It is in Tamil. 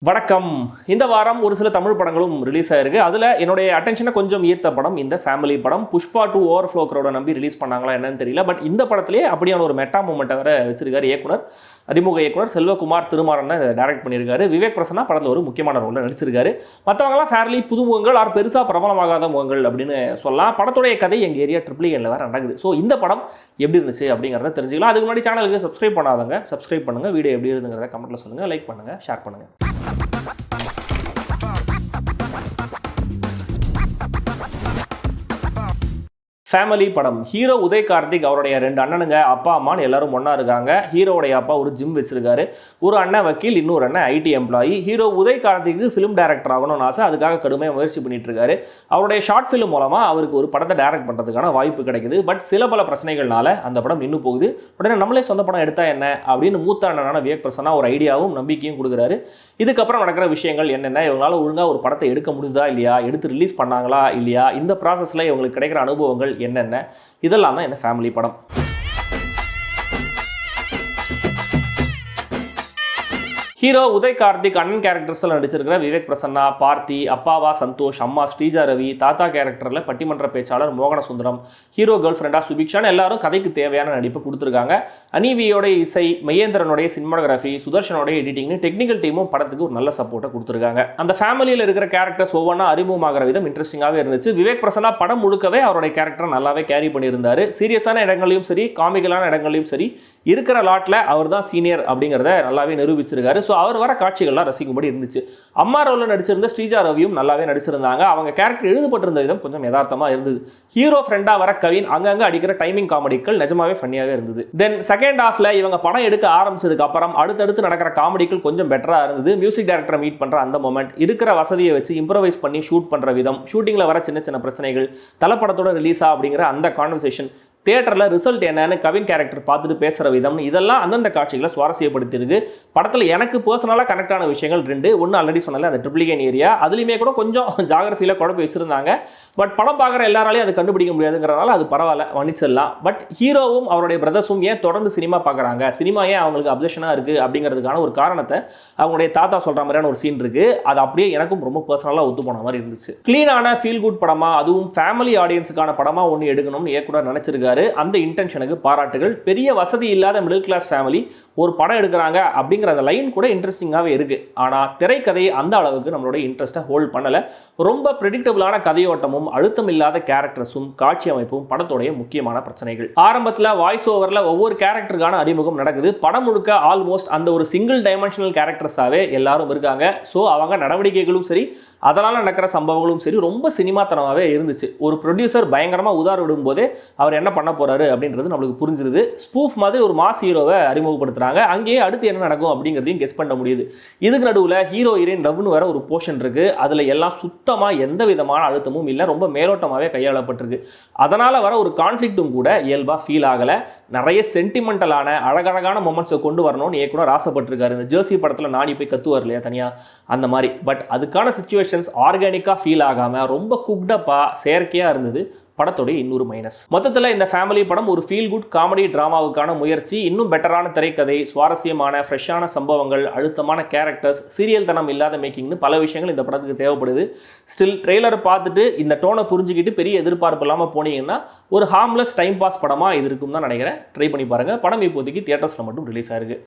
வணக்கம். இந்த வாரம் ஒரு சில தமிழ் படங்களும் ரிலீஸ் ஆயிருக்கு. அதில் என்னுடைய அட்டென்ஷனை கொஞ்சம் ஈர்த்த படம் இந்த ஃபேமிலி படம். புஷ்பா 2 ஓவர்ஃப்ளோ க்ரௌட நம்பி ரிலீஸ் பண்ணாங்களா என்னன்னு தெரியல. பட் இந்த படத்திலேயே அப்படியான ஒரு மெட்டா மூமெண்ட்டை வர வச்சிருக்காரு இயக்குனர். அறிமுக இயக்குனர் செல்வகுமார் திருமாறன் தான் இதை டைரக்ட் பண்ணியிருக்காரு. விவேக் பிரசன்னா படத்தில் ஒரு முக்கியமான ரோலில் நடிச்சிருக்காரு. மற்றவங்களாம் ஃபேர்லி புதுமுகங்கள் ஆர் பெருசாக பிரபலமாகாத முகங்கள் அப்படின்னு சொல்லலாம். படத்துடைய கதை எங்கள் ஏரியா AAA வேறு நடக்குது. ஸோ இந்த படம் எப்படி இருந்துச்சு அப்படிங்கிறத தெரிஞ்சுக்கலாம். அதுக்கு முன்னாடி சேனலுக்கு சப்ஸ்கிரைப் பண்ணாதவங்க சப்ஸ்கிரைப் பண்ணுங்கள். வீடியோ எப்படி இருந்துங்கிறத கமெண்ட்டில் சொல்லுங்கள். லைக் பண்ணுங்கள், ஷேர் பண்ணுங்கள். ஃபேமிலி படம். ஹீரோ உதய் கார்த்திக் அவருடைய 2 அண்ணனுங்க அப்பா அம்மான்னு எல்லாரும் ஒன்றா இருக்காங்க. ஹீரோடைய அப்பா ஒரு ஜிம் வச்சிருக்காரு. ஒரு அண்ணன் வக்கீல், இன்னொரு அண்ணன் ஐடி எம்ப்ளாயி. ஹீரோ உதய் கார்த்திக்கு ஃபிலிம் டைரக்டர் ஆகணும்னு ஆசை. அதுக்காக கடுமையாக முயற்சி பண்ணிட்டு இருக்காரு. அவருடைய ஷார்ட் ஃபிலிம் மூலமாக அவருக்கு ஒரு படத்தை டைரக்ட் பண்ணுறதுக்கான வாய்ப்பு கிடைக்குது. பட் சில பல பிரச்சனைகள்னால அந்த படம் நின்று போகுது. உடனே நம்மளே சொந்த படம் எடுத்தா என்ன அப்படின்னு மூத்த அண்ணனான விவேக் பிரசன்னா ஒரு ஐடியாவும் நம்பிக்கையும் கொடுக்குறாரு. இதுக்கப்புறம் நடக்கிற விஷயங்கள் என்னென்ன, இவங்களால ஒழுங்காக ஒரு படத்தை எடுக்க முடியுதா இல்லையா, எடுத்து ரிலீஸ் பண்ணாங்களா இல்லையா, இந்த ப்ராசஸில் இவங்களுக்கு கிடைக்கிற அனுபவங்கள் என்னென்ன, இதெல்லாம் தான் இந்த ஃபேமிலி படம். ஹீரோ உதய் கார்த்திக் அண்ணன் கேரக்டர்ஸில் நடிச்சிருக்கிற விவேக் பிரசன்னா, பார்த்தி, அப்பாவா சந்தோஷ், அம்மா ஸ்ரீஜா ரவி, தாத்தா கேரக்டரில் பட்டிமன்ற பேச்சாளர் மோகன சுந்தரம், ஹீரோ கேர்ள் ஃப்ரெண்டா சுபிக்ஷான்னு எல்லாரும் கதைக்கு தேவையான நடிப்பு கொடுத்துருக்காங்க. அனீவியோட இசை, மையேந்திரனுடைய சினிமாகிராஃபி, சுதர்ஷனோடைய எடிட்டிங்னு டெக்னிக்கல் டீமும் படத்துக்கு ஒரு நல்ல சப்போர்ட்டை கொடுத்துருக்காங்க. அந்த ஃபேமிலியில் இருக்கிற கேரக்டர்ஸ் ஒவ்வொன்றா அறிமுகமாகிற விதம் இன்ட்ரெஸ்டிங்காகவே இருந்துச்சு. விவேக் பிரசன்னா படம் முழுக்கவே அவருடைய கேரக்டர் நல்லாவே கேரி பண்ணியிருந்தாரு. சீரியஸான இடங்களையும் சரி, காமிக்கலான இடங்களையும் சரி, இருக்கிற லாட்டில் அவர் தான் சீனியர் அப்படிங்கிறத நல்லாவே நிரூபிச்சிருக்காரு. ஸோ அவர் வர காட்சிகள்லாம் ரசிக்கும்படி இருந்துச்சு. அம்மா ரோலில் நடிச்சிருந்த ஸ்ரீஜா ரவியும் நல்லாவே நடிச்சிருந்தாங்க. அவங்க கேரக்டர் எழுதப்பட்டிருந்த விதம் கொஞ்சம் யதார்த்தமாக இருந்தது. ஹீரோ ஃப்ரெண்டாக வர கவின் அங்கங்கே அடிக்கிற டைமிங் காமெடிகள் நிஜமாவே ஃபன்னியாகவே இருந்தது. தென் செகண்ட் ஹாஃப்ல இவங்க படம் எடுக்க ஆரம்பிச்சதுக்கு அப்புறம் அடுத்தடுத்து நடக்கிற காமெடிகள் கொஞ்சம் பெட்டராக இருந்தது. மியூசிக் டைரக்டரை மீட் பண்ணுற அந்த மொமெண்ட், இருக்கிற வசதியை வச்சு இம்ப்ரவைஸ் பண்ணி ஷூட் பண்ணுற விதம், ஷூட்டிங்கில் வர சின்ன சின்ன பிரச்சனைகள், தலப்படத்தோட ரிலீஸா அப்படிங்கிற அந்த கான்வர்சேஷன், தியேட்டரில் ரிசல்ட் என்னன்னு கவின் கேரக்டர் பார்த்துட்டு பேசுகிற விதம், இதெல்லாம் அந்தந்த காட்சிகளை சுவாரஸ்யப்படுத்திருக்கு. படத்தில் எனக்கு பர்சனலாக கனெக்ட் ஆன விஷயங்கள் 2. ஒன்று ஆல்ரெடி சொன்னால அந்த AAA ஏரியா, அதுலேயுமே கூட கொஞ்சம் ஜாகிரஃபியில் குழப்பி வச்சுருந்தாங்க. பட் படம் பார்க்குற எல்லாராலையும் அதை கண்டுபிடிக்க முடியாதுங்கிறனால அது பரவாயில்ல, மன்னிச்சிடலாம். பட் ஹீரோவும் அவருடைய பிரதர்ஸும் ஏன் தொடர்ந்து சினிமா பார்க்குறாங்க, சினிமா ஏன் அவங்களுக்கு அப்சஷனாக இருக்குது அப்படிங்கிறதுக்கான ஒரு காரணத்தை அவங்களுடைய தாத்தா சொல்கிற மாதிரியான ஒரு சீன் இருக்குது. அது அப்படியே எனக்கும் ரொம்ப பர்சனலாக ஒத்து போன மாதிரி இருந்துச்சு. க்ளீனான ஃபீல் குட் படமாக, அதுவும் ஃபேமிலி ஆடியன்ஸுக்கான படமாக ஒன்று எடுக்கணும்னு இயக்குனர் நினச்சிருக்காரு. அந்த இன்டென்ஷனுக்கு பாராட்டுகள். பெரிய வசதி இல்லாத மிடில் கிளாஸ் ஃபேமிலி ஒரு படம் எடுக்கிறாங்க அப்படிங்கிற அந்த லைன் கூட இன்ட்ரெஸ்டிங்காகவே இருக்கு. ஆனால் திரைக்கதையை அந்த அளவுக்கு நம்மளுடைய இன்ட்ரெஸ்ட்டை ஹோல்ட் பண்ணலை. ரொம்ப ப்ரெடிக்டபிளான கதையோட்டமும் அழுத்தம் இல்லாத கேரக்டர்ஸும் காட்சி அமைப்பும் படத்துடைய முக்கியமான பிரச்சனைகள். ஆரம்பத்தில் வாய்ஸ் ஓவரில் ஒவ்வொரு கேரக்டருக்கான அறிமுகம் நடக்குது. படம் முழுக்க ஆல்மோஸ்ட் அந்த ஒரு சிங்கிள் டைமென்ஷனல் கேரக்டர்ஸாகவே எல்லாரும் இருக்காங்க. ஸோ அவங்க நடவடிக்கைகளும் சரி, அதனால் நடக்கிற சம்பவங்களும் சரி, ரொம்ப சினிமாத்தனமாகவே இருந்துச்சு. ஒரு ப்ரொடியூசர் பயங்கரமாக உதார விடும் போதே அவர் என்ன பண்ண போறாரு அப்படின்றது நம்மளுக்கு புரிஞ்சிருது. ஸ்பூஃப் மாதிரி ஒரு மாஸ் ஹீரோவை அறிமுகப்படுத்துறாங்க. அங்கேயே அடுத்து என்ன நடக்கும் அப்படிங்கிறதையும் கெஸ் பண்ண முடியுது. இதுக்கு நடுவில் ஹீரோ ஹீரோயின் லவ்னு வர ஒரு போர்ஷன் இருக்கு. அதில் எல்லாம் சுத்தமாக எந்த விதமான அழுத்தமும் இல்லை, ரொம்ப மேலோட்டமாகவே கையாளப்பட்டிருக்கு. அதனால் வர ஒரு கான்ஃப்ளிக்ட்டும் கூட இயல்பாக ஃபீல் ஆகலை. நிறைய சென்டிமெண்டலான அழகழகான மொமெண்ட்ஸை கொண்டு வரணும்னு இயக்குனர் ஆசைப்பட்டிருக்காரு. இந்த ஜெர்சி படத்தில் நாடி போய் கத்துவார் இல்லையா தனியாக, அந்த மாதிரி. பட் அதுக்கான சிச்சுவேஷன்ஸ் ஆர்கானிக்காக ஃபீல் ஆகாமல் ரொம்ப குக்டப்பாக செயற்கையாக இருந்தது. படத்துடைய இன்னொரு மைனஸ். மொத்தத்தில் இந்த ஃபேமிலி படம் ஒரு ஃபீல் குட் காமெடி டிராமாவுக்கான முயற்சி. இன்னும் பெட்டரான திரைக்கதை, சுவாரஸ்யமான ஃப்ரெஷ்ஷான சம்பவங்கள், அழுத்தமான கேரக்டர்ஸ், சீரியல் தனம் இல்லாத மேக்கிங்னு பல விஷயங்கள் இந்த படத்துக்கு தேவைப்படுது. ஸ்டில் ட்ரெய்லரை பார்த்துட்டு இந்த டோனை புரிஞ்சுக்கிட்டு பெரிய எதிர்பார்ப்பு இல்லாமல் போனீங்கன்னா ஒரு ஹார்ம்லெஸ் டைம் பாஸ் படமாக இது இருக்கும் தான் நினைக்கிறேன். ட்ரை பண்ணி பாருங்கள். படம் இப்போதைக்கு தியேட்டர்ஸில் மட்டும் ரிலீஸ் ஆயிருக்கு.